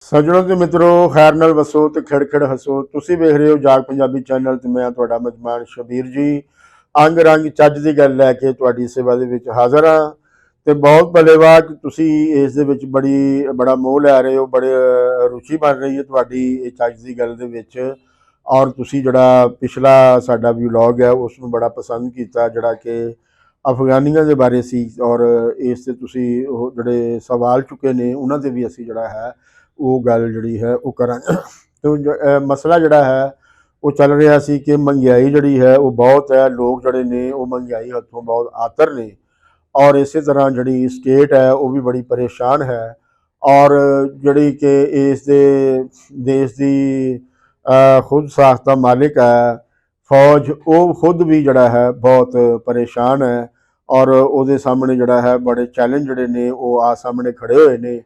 ਸੱਜਣੋ ਤੇ ਮਿੱਤਰੋ, ਖੈਰ ਨਾਲ ਵਸੋ ਤੇ ਖਿੜ ਖਿੜ ਹੱਸੋ। ਤੁਸੀਂ ਵੇਖ ਰਹੇ ਹੋ ਜਾਗ ਪੰਜਾਬੀ ਚੈਨਲ ਤੇ ਮੈਂ ਤੁਹਾਡਾ ਮੇਜ਼ਬਾਨ ਸ਼ਬੀਰ ਜੀ ਅੰਗ ਰੰਗ ਚੱਜ ਦੀ ਗੱਲ ਲੈ ਕੇ ਤੁਹਾਡੀ ਸੇਵਾ ਦੇ ਵਿੱਚ ਹਾਜ਼ਰ ਹਾਂ। ਤੇ ਬਹੁਤ ਧੰਨਵਾਦ ਕਿ ਤੁਸੀਂ ਇਸ ਦੇ ਵਿੱਚ ਬੜਾ ਮੋਹ ਲੈ ਰਹੇ ਹੋ, ਬੜੇ ਰੁਚੀ ਬਣ ਰਹੀ ਹੈ ਤੁਹਾਡੀ ਇਹ ਚੱਜ ਦੀ ਗੱਲ ਦੇ ਵਿੱਚ। ਔਰ ਤੁਸੀਂ ਜਿਹੜਾ ਪਿਛਲਾ ਸਾਡਾ ਵਲੌਗ ਹੈ ਉਸ ਨੂੰ ਬੜਾ ਪਸੰਦ ਕੀਤਾ, ਜਿਹੜਾ ਕਿ ਅਫਗਾਨੀਆਂ ਦੇ ਬਾਰੇ ਸੀ। ਔਰ ਇਸ ਤੇ ਤੁਸੀਂ ਉਹ ਜਿਹੜੇ ਸਵਾਲ ਚੁੱਕੇ ਨੇ ਉਹਨਾਂ ਦੇ ਵੀ ਅਸੀਂ ਜਿਹੜਾ ਹੈ ਉਹ ਗੱਲ ਜਿਹੜੀ ਹੈ ਉਹ ਕਰਾਂਗੇ। ਤੇ ਮਸਲਾ ਜਿਹੜਾ ਹੈ ਉਹ ਚੱਲ ਰਿਹਾ ਸੀ ਕਿ ਮਹਿੰਗਾਈ ਜਿਹੜੀ ਹੈ ਉਹ ਬਹੁਤ ਹੈ, ਲੋਕ ਜਿਹੜੇ ਨੇ ਉਹ ਮਹਿੰਗਾਈ ਹੱਥੋਂ ਬਹੁਤ ਆਤਰ ਨੇ। ਔਰ ਇਸੇ ਤਰ੍ਹਾਂ ਜਿਹੜੀ ਸਟੇਟ ਹੈ ਉਹ ਵੀ ਬੜੀ ਪਰੇਸ਼ਾਨ ਹੈ। ਔਰ ਜਿਹੜੀ ਕਿ ਇਸ ਦੇ ਦੇਸ਼ ਦੀ ਖੁਦ ਸਾਖਤਾ ਮਾਲਿਕ ਹੈ ਫੌਜ, ਉਹ ਖੁਦ ਵੀ ਜਿਹੜਾ ਹੈ ਬਹੁਤ ਪਰੇਸ਼ਾਨ ਹੈ। ਔਰ ਉਹਦੇ ਸਾਹਮਣੇ ਜਿਹੜਾ ਹੈ ਬੜੇ ਚੈਲੰਜ ਜਿਹੜੇ ਨੇ ਉਹ ਆ ਸਾਹਮਣੇ ਖੜੇ ਹੋਏ ਨੇ।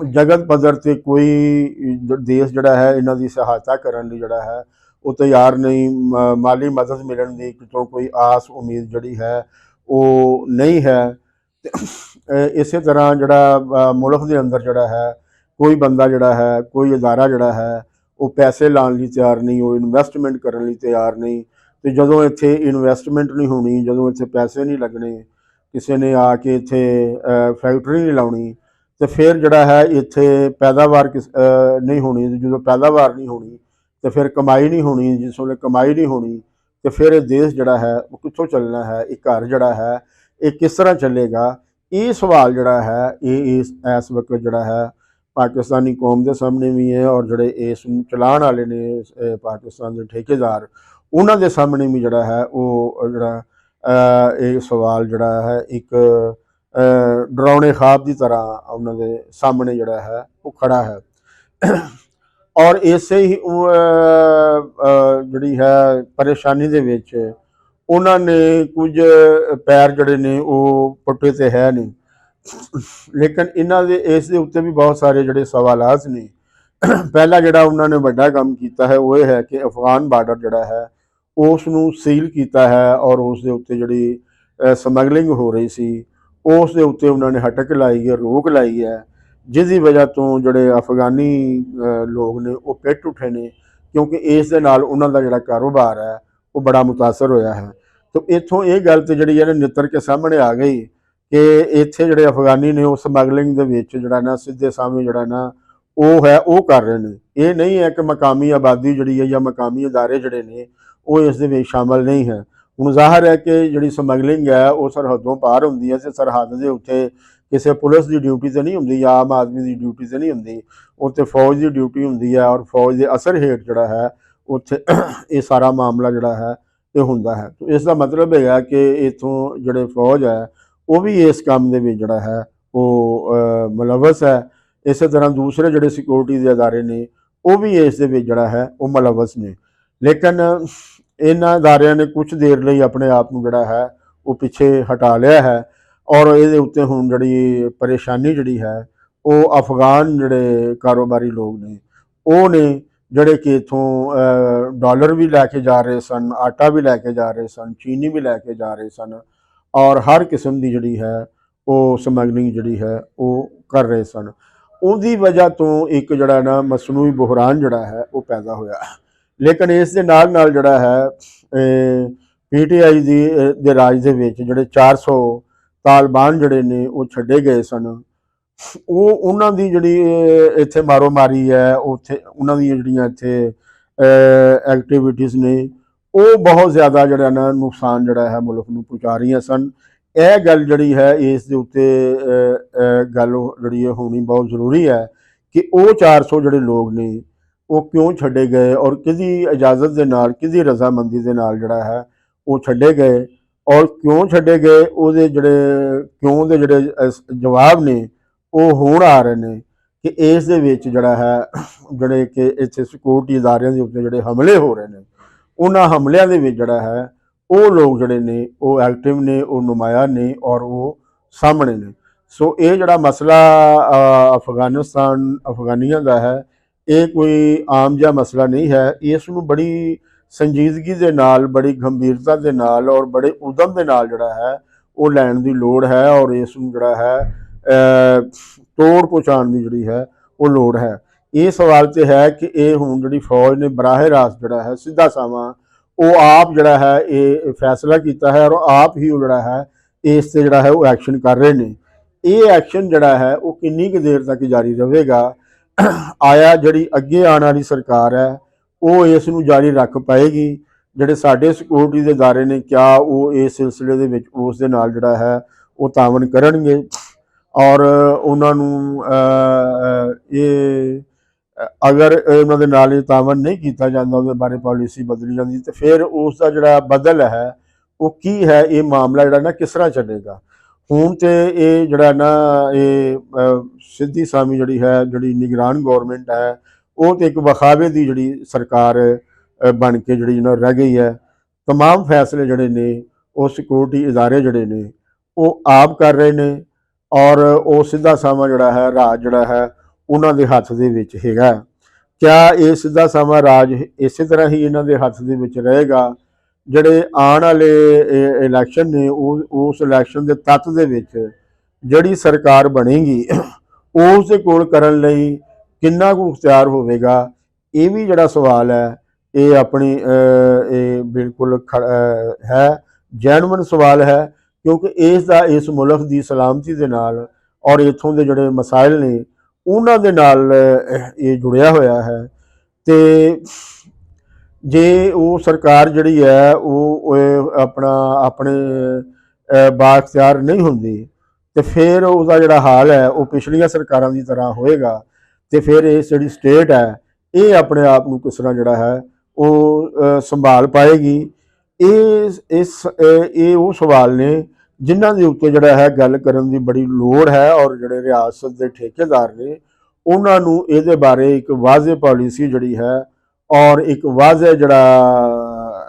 ਜਗਤ ਪੱਧਰ ਤੇ ਕੋਈ ਦੇਸ਼ ਜਿਹੜਾ ਹੈ ਇਹਨਾਂ ਦੀ ਸਹਾਇਤਾ ਕਰਨ ਲਈ ਜਿਹੜਾ ਹੈ ਉਹ ਤਿਆਰ ਨਹੀਂ। ਮਾਲੀ ਮਦਦ ਮਿਲਣ ਦੀ ਕਿਤੋਂ ਕੋਈ ਆਸ ਉਮੀਦ ਜਿਹੜੀ ਹੈ ਉਹ ਨਹੀਂ ਹੈ। ਇਸੇ ਤਰ੍ਹਾਂ ਜਿਹੜਾ ਮੁਲਕ ਦੇ ਅੰਦਰ ਜਿਹੜਾ ਹੈ ਕੋਈ ਬੰਦਾ ਜਿਹੜਾ ਹੈ, ਕੋਈ ਅਦਾਰਾ ਜਿਹੜਾ ਹੈ ਉਹ ਪੈਸੇ ਲਾਉਣ ਲਈ ਤਿਆਰ ਨਹੀਂ, ਉਹ ਇਨਵੈਸਟਮੈਂਟ ਕਰਨ ਲਈ ਤਿਆਰ ਨਹੀਂ। ਤੇ ਜਦੋਂ ਇੱਥੇ ਇਨਵੈਸਟਮੈਂਟ ਨਹੀਂ ਹੋਣੀ, ਜਦੋਂ ਇੱਥੇ ਪੈਸੇ ਨਹੀਂ ਲੱਗਣੇ, ਕਿਸੇ ਨੇ ਆ ਕੇ ਇੱਥੇ ਫੈਕਟਰੀ ਨਹੀਂ ਲਾਉਣੀ, ਤੇ ਫਿਰ ਜਿਹੜਾ ਹੈ ਇੱਥੇ ਪੈਦਾਵਾਰ ਨਹੀਂ ਹੋਣੀ। ਜਦੋਂ ਪੈਦਾਵਾਰ ਨਹੀਂ ਹੋਣੀ ਤੇ ਫਿਰ ਕਮਾਈ ਨਹੀਂ ਹੋਣੀ। ਜਿਸ ਵੇਲੇ ਕਮਾਈ ਨਹੀਂ ਹੋਣੀ ਤੇ ਫਿਰ ਇਹ ਦੇਸ਼ ਜਿਹੜਾ ਹੈ ਉਹ ਕਿੱਥੋਂ ਚੱਲਣਾ ਹੈ, ਇਹ ਘਰ ਜਿਹੜਾ ਹੈ ਇਹ ਕਿਸ ਤਰ੍ਹਾਂ ਚੱਲੇਗਾ। ਇਹ ਸਵਾਲ ਜਿਹੜਾ ਹੈ ਇਹ ਇਸ ਵਕਤ ਜਿਹੜਾ ਹੈ ਪਾਕਿਸਤਾਨੀ ਕੌਮ ਦੇ ਸਾਹਮਣੇ ਵੀ ਹੈ, ਔਰ ਜਿਹੜੇ ਇਸ ਨੂੰ ਚਲਾਉਣ ਵਾਲੇ ਨੇ ਪਾਕਿਸਤਾਨ ਦੇ ਠੇਕੇਦਾਰ, ਉਹਨਾਂ ਦੇ ਸਾਹਮਣੇ ਵੀ ਜਿਹੜਾ ਹੈ ਉਹ ਜਿਹੜਾ ਇਹ ਸਵਾਲ ਜਿਹੜਾ ਹੈ ਇੱਕ ਡਰਾਉਣੇ ਖਾਬ ਦੀ ਤਰ੍ਹਾਂ ਉਹਨਾਂ ਦੇ ਸਾਹਮਣੇ ਜਿਹੜਾ ਹੈ ਉਹ ਖੜਾ ਹੈ। ਔਰ ਇਸੇ ਹੀ ਜਿਹੜੀ ਹੈ ਪਰੇਸ਼ਾਨੀ ਦੇ ਵਿੱਚ ਉਹਨਾਂ ਨੇ ਕੁਝ ਪੈਰ ਜਿਹੜੇ ਨੇ ਉਹ ਪੁੱਟੇ ਤੇ ਹੈ ਨਹੀਂ, ਲੇਕਿਨ ਇਹਨਾਂ ਦੇ ਇਸ ਦੇ ਉੱਤੇ ਵੀ ਬਹੁਤ ਸਾਰੇ ਜਿਹੜੇ ਸਵਾਲਾਤ ਨੇ। ਪਹਿਲਾ ਜਿਹੜਾ ਉਹਨਾਂ ਨੇ ਵੱਡਾ ਕੰਮ ਕੀਤਾ ਹੈ ਉਹ ਇਹ ਹੈ ਕਿ ਅਫਗਾਨ ਬਾਰਡਰ ਜਿਹੜਾ ਹੈ ਉਸ ਨੂੰ ਸੀਲ ਕੀਤਾ ਹੈ। ਔਰ ਉਸ ਦੇ ਉੱਤੇ ਜਿਹੜੀ ਸਮਗਲਿੰਗ ਹੋ ਰਹੀ ਸੀ ਉਸ ਦੇ ਉੱਤੇ ਉਹਨਾਂ ਨੇ ਹਟਕ ਲਾਈ ਹੈ, ਰੋਕ ਲਾਈ ਹੈ, ਜਿਹਦੀ ਵਜ੍ਹਾ ਤੋਂ ਜਿਹੜੇ ਅਫਗਾਨੀ ਲੋਕ ਨੇ ਉਹ ਪਿੱਟ ਉੱਠੇ ਨੇ, ਕਿਉਂਕਿ ਇਸ ਦੇ ਨਾਲ ਉਹਨਾਂ ਦਾ ਜਿਹੜਾ ਕਾਰੋਬਾਰ ਹੈ ਉਹ ਬੜਾ ਮੁਤਾਸਰ ਹੋਇਆ ਹੈ। ਤਾਂ ਇੱਥੋਂ ਇਹ ਗੱਲ ਤੇ ਜਿਹੜੀ ਹੈ ਨਿੱਤਰ ਕੇ ਸਾਹਮਣੇ ਆ ਗਈ ਕਿ ਇੱਥੇ ਜਿਹੜੇ ਅਫਗਾਨੀ ਨੇ ਉਹ ਸਮਗਲਿੰਗ ਦੇ ਵਿੱਚ ਜਿਹੜਾ ਨਾ ਸਿੱਧੇ ਸਾਹਮਣੇ ਜਿਹੜਾ ਨਾ ਉਹ ਹੈ ਉਹ ਕਰ ਰਹੇ ਨੇ। ਇਹ ਨਹੀਂ ਹੈ ਕਿ ਮਕਾਮੀ ਆਬਾਦੀ ਜਿਹੜੀ ਹੈ ਜਾਂ ਮਕਾਮੀ ਅਦਾਰੇ ਜਿਹੜੇ ਨੇ ਉਹ ਇਸ ਦੇ ਵਿੱਚ ਸ਼ਾਮਲ ਨਹੀਂ ਹੈ। ਹੁਣ ਜ਼ਾਹਰ ਹੈ ਕਿ ਜਿਹੜੀ ਸਮਗਲਿੰਗ ਹੈ ਉਹ ਸਰਹੱਦੋਂ ਪਾਰ ਹੁੰਦੀ ਹੈ, ਤੇ ਸਰਹੱਦ ਦੇ ਉੱਤੇ ਕਿਸੇ ਪੁਲਿਸ ਦੀ ਡਿਊਟੀ ਤੇ ਨਹੀਂ ਹੁੰਦੀ ਜਾਂ ਆਮ ਆਦਮੀ ਦੀ ਡਿਊਟੀ ਤੇ ਨਹੀਂ ਹੁੰਦੀ, ਉੱਥੇ ਫੌਜ ਦੀ ਡਿਊਟੀ ਹੁੰਦੀ ਹੈ। ਔਰ ਫੌਜ ਦੇ ਅਸਰ ਹੇਠ ਜਿਹੜਾ ਹੈ ਉੱਥੇ ਇਹ ਸਾਰਾ ਮਾਮਲਾ ਜਿਹੜਾ ਹੈ ਇਹ ਹੁੰਦਾ ਹੈ। ਤਾਂ ਇਸ ਦਾ ਮਤਲਬ ਹੈਗਾ ਕਿ ਇੱਥੋਂ ਜਿਹੜੇ ਫੌਜ ਹੈ ਉਹ ਵੀ ਇਸ ਕੰਮ ਦੇ ਵਿੱਚ ਜਿਹੜਾ ਹੈ ਉਹ ਮੁਲਵਸ ਹੈ। ਇਸੇ ਤਰ੍ਹਾਂ ਦੂਸਰੇ ਜਿਹੜੇ ਸਿਕਿਉਰਿਟੀ ਦੇ ਅਦਾਰੇ ਨੇ ਉਹ ਵੀ ਇਸ ਦੇ ਵਿੱਚ ਜਿਹੜਾ ਹੈ ਉਹ ਮੁਲਵਸ ਨੇ। ਲੇਕਿਨ ਇਹਨਾਂ ਅਦਾਰਿਆਂ ਨੇ ਕੁਝ ਦੇਰ ਲਈ ਆਪਣੇ ਆਪ ਨੂੰ ਜਿਹੜਾ ਹੈ ਉਹ ਪਿੱਛੇ ਹਟਾ ਲਿਆ ਹੈ। ਔਰ ਇਹਦੇ ਉੱਤੇ ਹੁਣ ਜਿਹੜੀ ਪਰੇਸ਼ਾਨੀ ਜਿਹੜੀ ਹੈ ਉਹ ਅਫਗਾਨ ਜਿਹੜੇ ਕਾਰੋਬਾਰੀ ਲੋਕ ਨੇ ਉਹ ਨੇ, ਜਿਹੜੇ ਕਿ ਇੱਥੋਂ ਡਾਲਰ ਵੀ ਲੈ ਕੇ ਜਾ ਰਹੇ ਸਨ, ਆਟਾ ਵੀ ਲੈ ਕੇ ਜਾ ਰਹੇ ਸਨ, ਚੀਨੀ ਵੀ ਲੈ ਕੇ ਜਾ ਰਹੇ ਸਨ, ਔਰ ਹਰ ਕਿਸਮ ਦੀ ਜਿਹੜੀ ਹੈ ਉਹ ਸਮਗਲਿੰਗ ਜਿਹੜੀ ਹੈ ਉਹ ਕਰ ਰਹੇ ਸਨ। ਉਹਦੀ ਵਜ੍ਹਾ ਤੋਂ ਇੱਕ ਜਿਹੜਾ ਨਾ ਮਸਨੂਈ ਬੁਹਰਾਨ ਜਿਹੜਾ ਹੈ ਉਹ ਪੈਦਾ ਹੋਇਆ। ਲੇਕਿਨ ਇਸ ਦੇ ਨਾਲ ਨਾਲ ਜਿਹੜਾ ਹੈ PTI ਦੇ ਰਾਜ ਦੇ ਵਿੱਚ ਜਿਹੜੇ 400 ਤਾਲਿਬਾਨ ਜਿਹੜੇ ਨੇ ਉਹ ਛੱਡੇ ਗਏ ਸਨ, ਉਹਨਾਂ ਦੀ ਜਿਹੜੀ ਇੱਥੇ ਮਾਰੋ ਮਾਰੀ ਹੈ, ਉੱਥੇ ਉਹਨਾਂ ਦੀਆਂ ਜਿਹੜੀਆਂ ਇੱਥੇ ਐਕਟੀਵਿਟੀਜ਼ ਨੇ ਉਹ ਬਹੁਤ ਜ਼ਿਆਦਾ ਜਿਹੜਾ ਨਾ ਨੁਕਸਾਨ ਜਿਹੜਾ ਹੈ ਮੁਲਕ ਨੂੰ ਪਹੁੰਚਾ ਰਹੀਆਂ ਸਨ। ਇਹ ਗੱਲ ਜਿਹੜੀ ਹੈ ਇਸ ਦੇ ਉੱਤੇ ਗੱਲ ਜਿਹੜੀ ਹੋਣੀ ਬਹੁਤ ਜ਼ਰੂਰੀ ਹੈ ਕਿ ਉਹ 400 ਜਿਹੜੇ ਲੋਕ ਨੇ ਉਹ ਕਿਉਂ ਛੱਡੇ ਗਏ, ਔਰ ਕਿਹਦੀ ਇਜਾਜ਼ਤ ਦੇ ਨਾਲ, ਕਿਹਦੀ ਰਜ਼ਾਮੰਦੀ ਦੇ ਨਾਲ ਜਿਹੜਾ ਹੈ ਉਹ ਛੱਡੇ ਗਏ, ਔਰ ਕਿਉਂ ਛੱਡੇ ਗਏ। ਉਹਦੇ ਜਿਹੜੇ ਕਿਉਂ ਦੇ ਜਿਹੜੇ ਜਵਾਬ ਨੇ ਉਹ ਹੁਣ ਆ ਰਹੇ ਨੇ ਕਿ ਇਸ ਦੇ ਵਿੱਚ ਜਿਹੜਾ ਹੈ ਜਿਹੜੇ ਕਿ ਇੱਥੇ ਸਿਕਿਉਰਿਟੀ ਅਦਾਰਿਆਂ ਦੇ ਉੱਤੇ ਜਿਹੜੇ ਹਮਲੇ ਹੋ ਰਹੇ ਨੇ, ਉਹਨਾਂ ਹਮਲਿਆਂ ਦੇ ਵਿੱਚ ਜਿਹੜਾ ਹੈ ਉਹ ਲੋਕ ਜਿਹੜੇ ਨੇ ਉਹ ਐਕਟਿਵ ਨੇ, ਉਹ ਨੁਮਾਇਆ ਨੇ, ਔਰ ਉਹ ਸਾਹਮਣੇ ਨੇ। ਸੋ ਇਹ ਜਿਹੜਾ ਮਸਲਾ ਅਫਗਾਨੀਆਂ ਦਾ ਹੈ ਇਹ ਕੋਈ ਆਮ ਜਿਹਾ ਮਸਲਾ ਨਹੀਂ ਹੈ। ਇਸ ਨੂੰ ਬੜੀ ਸੰਜੀਦਗੀ ਦੇ ਨਾਲ, ਬੜੀ ਗੰਭੀਰਤਾ ਦੇ ਨਾਲ, ਔਰ ਬੜੇ ਉਦਮ ਦੇ ਨਾਲ ਜਿਹੜਾ ਹੈ ਉਹ ਲੈਣ ਦੀ ਲੋੜ ਹੈ। ਔਰ ਇਸ ਨੂੰ ਜਿਹੜਾ ਹੈ ਤੋੜ ਪਹੁੰਚਾਉਣ ਦੀ ਜਿਹੜੀ ਹੈ ਉਹ ਲੋੜ ਹੈ। ਇਹ ਸਵਾਲ ਤੇ ਹੈ ਕਿ ਇਹ ਹੁਣ ਜਿਹੜੀ ਫੌਜ ਨੇ ਬਰਾਹ ਰਾਸਤ ਜਿਹੜਾ ਹੈ ਸਿੱਧਾ ਸਾਵਾਂ ਉਹ ਆਪ ਜਿਹੜਾ ਹੈ ਇਹ ਫੈਸਲਾ ਕੀਤਾ ਹੈ, ਔਰ ਆਪ ਹੀ ਉਹ ਜਿਹੜਾ ਹੈ ਇਸ ਤੇ ਜਿਹੜਾ ਹੈ ਉਹ ਐਕਸ਼ਨ ਕਰ ਰਹੇ ਨੇ। ਇਹ ਐਕਸ਼ਨ ਜਿਹੜਾ ਹੈ ਉਹ ਕਿੰਨੀ ਕੁ ਦੇਰ ਤੱਕ ਜਾਰੀ ਰਹੇਗਾ, ਆਇਆ ਜਿਹੜੀ ਅੱਗੇ ਆਉਣ ਵਾਲੀ ਸਰਕਾਰ ਹੈ ਉਹ ਇਸ ਨੂੰ ਜਾਰੀ ਰੱਖ ਪਾਏਗੀ। ਜਿਹੜੇ ਸਾਡੇ ਸਿਕਿਉਰਿਟੀ ਦੇ ਅਦਾਰੇ ਨੇ, ਕਿਆ ਉਹ ਇਸ ਸਿਲਸਿਲੇ ਦੇ ਵਿੱਚ ਉਸ ਦੇ ਨਾਲ ਜਿਹੜਾ ਹੈ ਉਹ ਤਾਵਨ ਕਰਨਗੇ, ਔਰ ਉਹਨਾਂ ਨੂੰ ਇਹ ਅਗਰ ਉਹਨਾਂ ਦੇ ਨਾਲ ਇਹ ਤਾਵਨ ਨਹੀਂ ਕੀਤਾ ਜਾਂਦਾ, ਉਹਦੇ ਬਾਰੇ ਪਾਲਿਸੀ ਬਦਲੀ ਜਾਂਦੀ, ਤੇ ਫਿਰ ਉਸ ਦਾ ਜਿਹੜਾ ਬਦਲ ਹੈ ਉਹ ਕੀ ਹੈ, ਇਹ ਮਾਮਲਾ ਜਿਹੜਾ ਨਾ ਕਿਸ ਤਰ੍ਹਾਂ ਚੱਲੇਗਾ। ਹੁਣ ਤੇ ਇਹ ਜਿਹੜਾ ਨਾ ਇਹ ਸਿੱਧੀ ਸਾਮੀ ਜਿਹੜੀ ਹੈ, ਜਿਹੜੀ ਨਿਗਰਾਨ ਗੌਰਮੈਂਟ ਹੈ, ਉਹ ਤੇ ਇੱਕ ਵਿਖਾਵੇ ਦੀ ਜਿਹੜੀ ਸਰਕਾਰ ਬਣ ਕੇ ਜਿਹੜੀ ਨਾ ਰਹਿ ਗਈ ਹੈ। तमाम फैसले ਜਿਹੜੇ ਨੇ ਉਹ ਸਿਕਿਉਰਿਟੀ ਇਦਾਰੇ ਜਿਹੜੇ ਨੇ ਉਹ ਆਪ ਕਰ ਰਹੇ ਨੇ, ਔਰ ਉਹ ਸਿੱਧਾ ਸਾਮਾ ਜਿਹੜਾ ਹੈ ਰਾਜ ਜਿਹੜਾ ਹੈ ਉਹਨਾਂ ਦੇ ਹੱਥ ਦੇ ਵਿੱਚ ਹੈਗਾ। ਕਿਆ ਇਹ ਸਿੱਧਾ ਸਾਮਾ ਰਾਜ ਇਸੇ ਤਰ੍ਹਾਂ ਹੀ ਇਹਨਾਂ ਦੇ ਹੱਥ ਦੇ ਵਿੱਚ ਰਹੇਗਾ? ਜਿਹੜੇ ਆਉਣ ਵਾਲੇ ਇਲੈਕਸ਼ਨ ਨੇ ਉਸ ਇਲੈਕਸ਼ਨ ਦੇ ਤੱਤ ਦੇ ਵਿੱਚ ਜਿਹੜੀ ਸਰਕਾਰ ਬਣੇਗੀ ਉਸ ਦੇ ਕੋਲ ਕਰਨ ਲਈ ਕਿੰਨਾ ਕੁ ਇਖਤਿਆਰ ਹੋਵੇਗਾ, ਇਹ ਵੀ ਜਿਹੜਾ ਸਵਾਲ ਹੈ ਇਹ ਆਪਣੀ ਇਹ ਬਿਲਕੁਲ ਹੈ ਜੈਨੂਇਨ ਸਵਾਲ ਹੈ, ਕਿਉਂਕਿ ਇਸ ਦਾ ਇਸ ਮੁਲਕ ਦੀ ਸਲਾਮਤੀ ਦੇ ਨਾਲ ਔਰ ਇੱਥੋਂ ਦੇ ਜਿਹੜੇ ਮਸਾਇਲ ਨੇ ਉਹਨਾਂ ਦੇ ਨਾਲ ਇਹ ਜੁੜਿਆ ਹੋਇਆ ਹੈ। ਤੇ ਜੇ ਉਹ ਸਰਕਾਰ ਜਿਹੜੀ ਹੈ ਉਹ ਆਪਣੇ ਬਾਇਖਤਿਆਰ ਨਹੀਂ ਹੁੰਦੀ ਤੇ ਫਿਰ ਉਹਦਾ ਜਿਹੜਾ ਹਾਲ ਹੈ ਉਹ ਪਿਛਲੀਆਂ ਸਰਕਾਰਾਂ ਦੀ ਤਰ੍ਹਾਂ ਹੋਏਗਾ, ਤੇ ਫਿਰ ਇਹ ਜਿਹੜੀ ਸਟੇਟ ਹੈ ਇਹ ਆਪਣੇ ਆਪ ਨੂੰ ਕਿਸ ਤਰ੍ਹਾਂ ਜਿਹੜਾ ਹੈ ਉਹ ਸੰਭਾਲ ਪਾਏਗੀ। ਇਹ ਉਹ ਸਵਾਲ ਨੇ ਜਿਨ੍ਹਾਂ ਦੇ ਉੱਤੇ ਜਿਹੜਾ ਹੈ ਗੱਲ ਕਰਨ ਦੀ ਬੜੀ ਲੋੜ ਹੈ, ਔਰ ਜਿਹੜੇ ਰਿਆਸਤ ਦੇ ਠੇਕੇਦਾਰ ਨੇ ਉਹਨਾਂ ਨੂੰ ਇਹਦੇ ਬਾਰੇ ਇੱਕ ਵਾਜ਼ਿਹ ਪਾਲਿਸੀ ਜਿਹੜੀ ਹੈ ਔਰ ਇੱਕ ਵਾਜ਼ਿਹ ਜਿਹੜਾ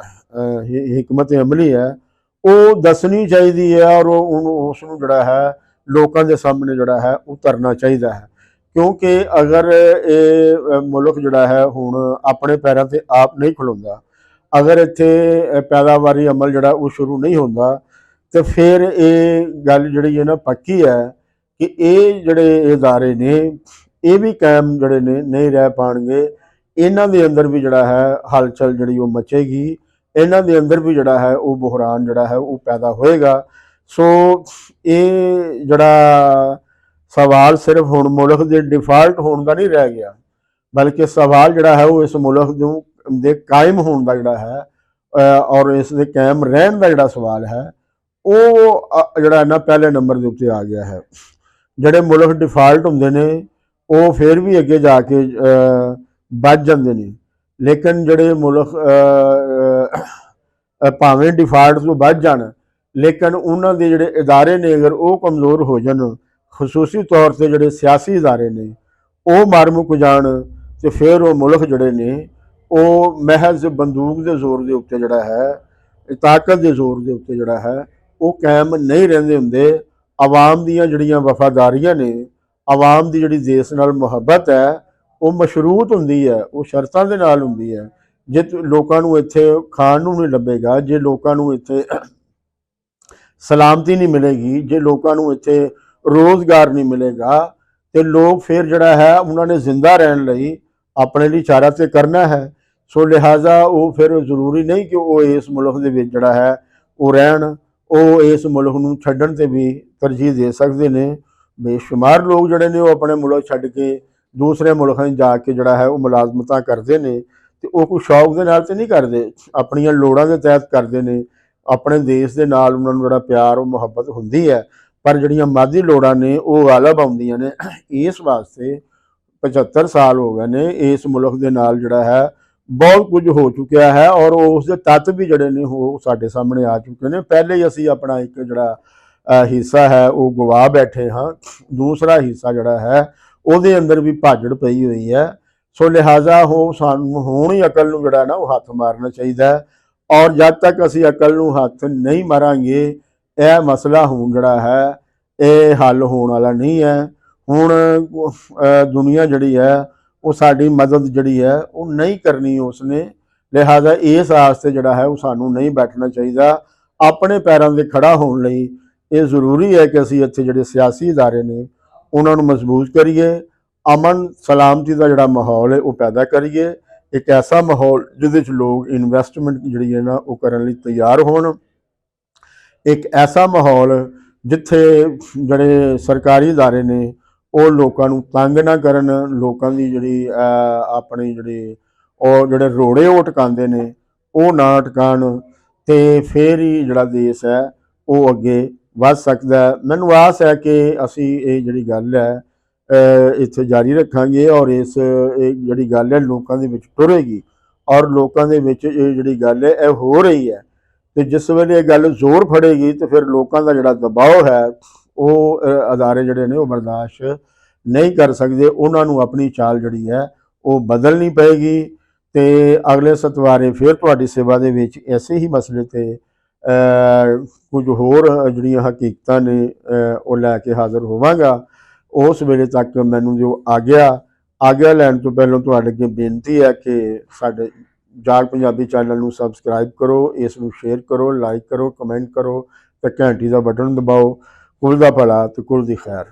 ਹਕਮਤ ਅਮਲੀ ਹੈ ਉਹ ਦੱਸਣੀ ਚਾਹੀਦੀ ਹੈ, ਔਰ ਉਸ ਨੂੰ ਜਿਹੜਾ ਹੈ ਲੋਕਾਂ ਦੇ ਸਾਹਮਣੇ ਜਿਹੜਾ ਹੈ ਉਤਰਨਾ ਚਾਹੀਦਾ ਹੈ। ਕਿਉਂਕਿ ਅਗਰ ਇਹ ਮੁਲਕ ਜਿਹੜਾ ਹੈ ਹੁਣ ਆਪਣੇ ਪੈਰਾਂ 'ਤੇ ਆਪ ਨਹੀਂ ਖਲੋਂਦਾ, ਅਗਰ ਇੱਥੇ ਪੈਦਾਵਾਰੀ ਅਮਲ ਜਿਹੜਾ ਉਹ ਸ਼ੁਰੂ ਨਹੀਂ ਹੁੰਦਾ, ਤੇ ਫਿਰ ਇਹ ਗੱਲ ਜਿਹੜੀ ਹੈ ਨਾ ਪੱਕੀ ਹੈ ਕਿ ਇਹ ਜਿਹੜੇ ਇਦਾਰੇ ਨੇ ਇਹ ਵੀ ਕਾਇਮ ਜਿਹੜੇ ਨੇ ਨਹੀਂ ਰਹਿ ਪਾਣਗੇ। ਇਹਨਾਂ ਦੇ ਅੰਦਰ ਵੀ ਜਿਹੜਾ ਹੈ ਹਲਚਲ ਜਿਹੜੀ ਉਹ ਮਚੇਗੀ, ਇਹਨਾਂ ਦੇ ਅੰਦਰ ਵੀ ਜਿਹੜਾ ਹੈ ਉਹ ਬੁਹਰਾਨ ਜਿਹੜਾ ਹੈ ਉਹ ਪੈਦਾ ਹੋਏਗਾ। ਸੋ ਇਹ ਜਿਹੜਾ ਸਵਾਲ ਸਿਰਫ ਹੁਣ ਮੁਲਕ ਦੇ ਡਿਫਾਲਟ ਹੋਣ ਦਾ ਨਹੀਂ ਰਹਿ ਗਿਆ, ਬਲਕਿ ਸਵਾਲ ਜਿਹੜਾ ਹੈ ਉਹ ਇਸ ਮੁਲਕ ਦੇ ਕਾਇਮ ਹੋਣ ਦਾ ਜਿਹੜਾ ਹੈ ਔਰ ਇਸ ਦੇ ਕਾਇਮ ਰਹਿਣ ਦਾ ਜਿਹੜਾ ਸਵਾਲ ਹੈ ਉਹ ਜਿਹੜਾ ਨਾ ਪਹਿਲੇ ਨੰਬਰ ਦੇ ਉੱਤੇ ਆ ਗਿਆ ਹੈ। ਜਿਹੜੇ ਮੁਲਕ ਡਿਫਾਲਟ ਹੁੰਦੇ ਨੇ ਉਹ ਫਿਰ ਵੀ ਅੱਗੇ ਜਾ ਕੇ ਵੱਧ ਜਾਂਦੇ ਨੇ, ਲੇਕਿਨ ਜਿਹੜੇ ਮੁਲਕ ਭਾਵੇਂ ਡਿਫਾਲਟ ਤੋਂ ਵੱਧ ਜਾਣ, ਲੇਕਿਨ ਉਹਨਾਂ ਦੇ ਜਿਹੜੇ ਇਦਾਰੇ ਨੇ ਅਗਰ ਉਹ ਕਮਜ਼ੋਰ ਹੋ ਜਾਣ, ਖਸੂਸੀ ਤੌਰ 'ਤੇ ਜਿਹੜੇ ਸਿਆਸੀ ਇਦਾਰੇ ਨੇ ਉਹ ਮਰ ਮੁੱਕ ਜਾਣ, ਤੇ ਫਿਰ ਉਹ ਮੁਲਕ ਜਿਹੜੇ ਨੇ ਉਹ ਮਹਿਜ਼ ਬੰਦੂਕ ਦੇ ਜ਼ੋਰ ਦੇ ਉੱਤੇ ਜਿਹੜਾ ਹੈ, ਤਾਕਤ ਦੇ ਜ਼ੋਰ ਦੇ ਉੱਤੇ ਜਿਹੜਾ ਹੈ ਉਹ ਕਾਇਮ ਨਹੀਂ ਰਹਿੰਦੇ ਹੁੰਦੇ। ਆਵਾਮ ਦੀਆਂ ਜਿਹੜੀਆਂ ਵਫਾਦਾਰੀਆਂ ਨੇ, ਆਵਾਮ ਦੀ ਜਿਹੜੀ ਦੇਸ਼ ਨਾਲ ਮੁਹੱਬਤ ਹੈ ਉਹ ਮਸ਼ਰੂਤ ਹੁੰਦੀ ਹੈ, ਉਹ ਸ਼ਰਤਾਂ ਦੇ ਨਾਲ ਹੁੰਦੀ ਹੈ। ਜੇ ਲੋਕਾਂ ਨੂੰ ਇੱਥੇ ਖਾਣ ਨੂੰ ਨਹੀਂ ਲੱਭੇਗਾ, ਜੇ ਲੋਕਾਂ ਨੂੰ ਇੱਥੇ ਸਲਾਮਤੀ ਨਹੀਂ ਮਿਲੇਗੀ, ਜੇ ਲੋਕਾਂ ਨੂੰ ਇੱਥੇ ਰੋਜ਼ਗਾਰ ਨਹੀਂ ਮਿਲੇਗਾ, ਤੇ ਲੋਕ ਫਿਰ ਜਿਹੜਾ ਹੈ ਉਹਨਾਂ ਨੇ ਜ਼ਿੰਦਾ ਰਹਿਣ ਲਈ ਆਪਣੇ ਲਈ ਚਾਰਾ ਤੇ ਕਰਨਾ ਹੈ। ਸੋ ਲਿਹਾਜ਼ਾ ਉਹ ਫਿਰ ਜ਼ਰੂਰੀ ਨਹੀਂ ਕਿ ਉਹ ਇਸ ਮੁਲਕ ਦੇ ਵਿੱਚ ਜਿਹੜਾ ਹੈ ਉਹ ਰਹਿਣ, ਉਹ ਇਸ ਮੁਲਕ ਨੂੰ ਛੱਡਣ ਤੇ ਵੀ ਤਰਜੀਹ ਦੇ ਸਕਦੇ ਨੇ। ਬੇਸ਼ੁਮਾਰ ਲੋਕ ਜਿਹੜੇ ਨੇ ਉਹ ਆਪਣੇ ਮੁਲਕ ਛੱਡ ਕੇ ਦੂਸਰੇ ਮੁਲਕਾਂ 'ਚ ਜਾ ਕੇ ਜਿਹੜਾ ਹੈ ਉਹ ਮੁਲਾਜ਼ਮਤਾਂ ਕਰਦੇ ਨੇ, ਤੇ ਉਹ ਕੋਈ ਸ਼ੌਕ ਦੇ ਨਾਲ ਤੇ ਨਹੀਂ ਕਰਦੇ, ਆਪਣੀਆਂ ਲੋੜਾਂ ਦੇ ਤਹਿਤ ਕਰਦੇ ਨੇ। ਆਪਣੇ ਦੇਸ਼ ਦੇ ਨਾਲ ਉਹਨਾਂ ਨੂੰ ਜਿਹੜਾ ਪਿਆਰ ਉਹ ਮੁਹੱਬਤ ਹੁੰਦੀ ਹੈ, ਪਰ ਜਿਹੜੀਆਂ ਮਾਦੀ ਲੋੜਾਂ ਨੇ ਉਹ ਗਾਲਬ ਆਉਂਦੀਆਂ ਨੇ। ਇਸ ਵਾਸਤੇ 75 ਸਾਲ ਹੋ ਗਏ ਨੇ ਇਸ ਮੁਲਕ ਦੇ ਨਾਲ ਜਿਹੜਾ ਹੈ ਬਹੁਤ ਕੁਝ ਹੋ ਚੁੱਕਿਆ ਹੈ, ਔਰ ਉਸ ਦੇ ਤੱਤ ਵੀ ਜਿਹੜੇ ਨੇ ਉਹ ਸਾਡੇ ਸਾਹਮਣੇ ਆ ਚੁੱਕੇ ਨੇ। ਪਹਿਲੇ ਹੀ ਅਸੀਂ ਆਪਣਾ ਇੱਕ ਜਿਹੜਾ ਹਿੱਸਾ ਹੈ ਉਹ ਗਵਾ ਬੈਠੇ ਹਾਂ, ਦੂਸਰਾ ਹਿੱਸਾ ਜਿਹੜਾ ਹੈ ਉਹਦੇ ਅੰਦਰ ਵੀ ਭਾਜੜ ਪਈ ਹੋਈ ਹੈ। ਸੋ ਲਿਹਾਜ਼ਾ ਉਹ ਸਾਨੂੰ ਹੁਣ ਹੀ ਅਕਲ ਨੂੰ ਜਿਹੜਾ ਨਾ ਉਹ ਹੱਥ ਮਾਰਨਾ ਚਾਹੀਦਾ ਹੈ, ਔਰ ਜਦ ਤੱਕ ਅਸੀਂ ਅਕਲ ਨੂੰ ਹੱਥ ਨਹੀਂ ਮਾਰਾਂਗੇ ਇਹ ਮਸਲਾ ਹੁਣ ਜਿਹੜਾ ਹੈ ਇਹ ਹੱਲ ਹੋਣ ਵਾਲਾ ਨਹੀਂ ਹੈ। ਹੁਣ ਦੁਨੀਆ ਜਿਹੜੀ ਹੈ ਉਹ ਸਾਡੀ ਮਦਦ ਜਿਹੜੀ ਹੈ ਉਹ ਨਹੀਂ ਕਰਨੀ ਉਸਨੇ, ਲਿਹਾਜ਼ਾ ਇਸ ਵਾਸਤੇ ਜਿਹੜਾ ਹੈ ਉਹ ਸਾਨੂੰ ਨਹੀਂ ਬੈਠਣਾ ਚਾਹੀਦਾ। ਆਪਣੇ ਪੈਰਾਂ 'ਤੇ ਖੜਾ ਹੋਣ ਲਈ ਇਹ ਜ਼ਰੂਰੀ ਹੈ ਕਿ ਅਸੀਂ ਇੱਥੇ ਜਿਹੜੇ ਸਿਆਸੀ ਇਦਾਰੇ ਨੇ ਉਹਨਾਂ ਨੂੰ ਮਜ਼ਬੂਤ ਕਰੀਏ, ਅਮਨ ਸਲਾਮਤੀ ਦਾ ਜਿਹੜਾ ਮਾਹੌਲ ਹੈ ਉਹ ਪੈਦਾ ਕਰੀਏ, ਇੱਕ ਐਸਾ ਮਾਹੌਲ ਜਿਹਦੇ ਵਿੱਚ ਲੋਕ ਇਨਵੈਸਟਮੈਂਟ ਜਿਹੜੀ ਹੈ ਨਾ ਉਹ ਕਰਨ ਲਈ ਤਿਆਰ ਹੋਣ, ਇੱਕ ਐਸਾ ਮਾਹੌਲ ਜਿੱਥੇ ਜਿਹੜੇ ਸਰਕਾਰੀ ਅਦਾਰੇ ਨੇ ਉਹ ਲੋਕਾਂ ਨੂੰ ਤੰਗ ਨਾ ਕਰਨ, ਲੋਕਾਂ ਦੀ ਜਿਹੜੀ ਆਪਣੀ ਜਿਹੜੀ ਉਹ ਜਿਹੜੇ ਰੋੜੇ ਉਹ ਟਿਕਾਉਂਦੇ ਨੇ ਉਹ ਨਾ ਟਿਕਾਣ, ਤੇ ਫਿਰ ਹੀ ਜਿਹੜਾ ਦੇਸ਼ ਹੈ ਉਹ ਅੱਗੇ ਵੱਧ ਸਕਦਾ ਹੈ। ਮੈਨੂੰ ਆਸ ਹੈ ਕਿ ਅਸੀਂ ਇਹ ਜਿਹੜੀ ਗੱਲ ਹੈ ਇੱਥੇ ਜਾਰੀ ਰੱਖਾਂਗੇ, ਔਰ ਇਹ ਜਿਹੜੀ ਗੱਲ ਹੈ ਲੋਕਾਂ ਦੇ ਵਿੱਚ ਟੁਰੇਗੀ, ਔਰ ਲੋਕਾਂ ਦੇ ਵਿੱਚ ਇਹ ਜਿਹੜੀ ਗੱਲ ਹੈ ਇਹ ਹੋ ਰਹੀ ਹੈ। ਤੇ ਜਿਸ ਵੇਲੇ ਇਹ ਗੱਲ ਜ਼ੋਰ ਫੜੇਗੀ ਤੇ ਫਿਰ ਲੋਕਾਂ ਦਾ ਜਿਹੜਾ ਦਬਾਅ ਹੈ ਉਹ ਅਦਾਰੇ ਜਿਹੜੇ ਨੇ ਉਹ ਬਰਦਾਸ਼ਤ ਨਹੀਂ ਕਰ ਸਕਦੇ, ਉਹਨਾਂ ਨੂੰ ਆਪਣੀ ਚਾਲ ਜਿਹੜੀ ਹੈ ਉਹ ਬਦਲਣੀ ਪਏਗੀ। ਤੇ ਅਗਲੇ ਸਤਵਾਰੇ ਫਿਰ ਤੁਹਾਡੀ ਸੇਵਾ ਦੇ ਵਿੱਚ ਐਸੇ ਹੀ ਮਸਲੇ ਤੇ ਕੁਝ ਹੋਰ ਜਿਹੜੀਆਂ ਹਕੀਕਤਾਂ ਨੇ ਉਹ ਲੈ ਕੇ ਹਾਜ਼ਰ ਹੋਵਾਂਗਾ। ਉਸ ਵੇਲੇ ਤੱਕ ਮੈਨੂੰ ਜੋ ਆਗਿਆ ਲੈਣ ਤੋਂ ਪਹਿਲਾਂ ਤੁਹਾਡੇ ਅੱਗੇ ਬੇਨਤੀ ਹੈ ਕਿ ਸਾਡੇ ਜਾਗ ਪੰਜਾਬੀ ਚੈਨਲ ਨੂੰ ਸਬਸਕ੍ਰਾਈਬ ਕਰੋ, ਇਸ ਨੂੰ ਸ਼ੇਅਰ ਕਰੋ, ਲਾਈਕ ਕਰੋ, ਕਮੈਂਟ ਕਰੋ ਤੇ ਘੰਟੀ ਦਾ ਬਟਨ ਦਬਾਓ। ਕੁਲ ਦਾ ਭਲਾ ਤੇ ਕੁਲ ਦੀ ਖੈਰ।